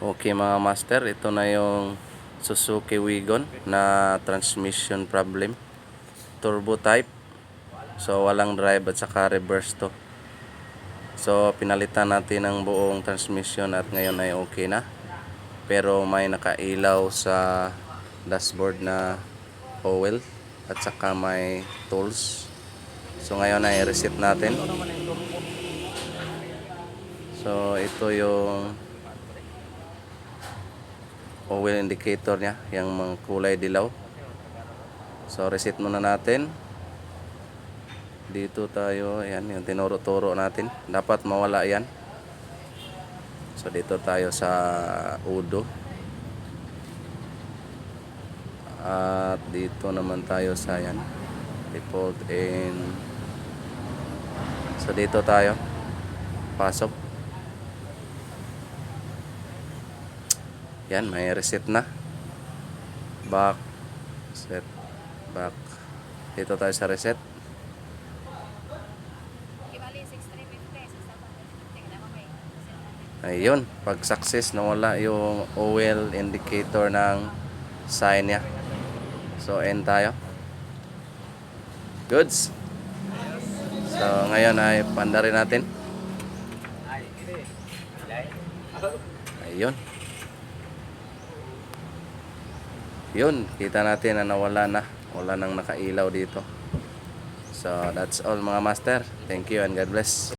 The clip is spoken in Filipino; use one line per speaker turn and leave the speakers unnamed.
Okay mga master, ito na yung Suzuki Wigon na transmission problem, turbo type. So walang drive at saka reverse to. So pinalitan natin ang buong transmission at ngayon ay okay na. Pero may nakailaw sa dashboard na oil at saka may tools. So ngayon ay reset natin. So ito yung oil indicator niya, yung mga kulay dilaw. So reset muna natin. Dito tayo, ayan, yung tinuro-turo natin. Dapat mawala yan. So dito tayo sa Udo. At dito naman tayo sa yan, default in. So dito tayo. Pasok. Yan, may reset na. Back. Set. Back. Dito tayo sa reset. Ayun, pag success nawala yung oil indicator ng sign niya. So end tayo. Goods. So ngayon ay pandarin natin. Ayun. Yun, kita natin na nawala na. Wala nang nakailaw dito. So that's all mga master. Thank you and God bless.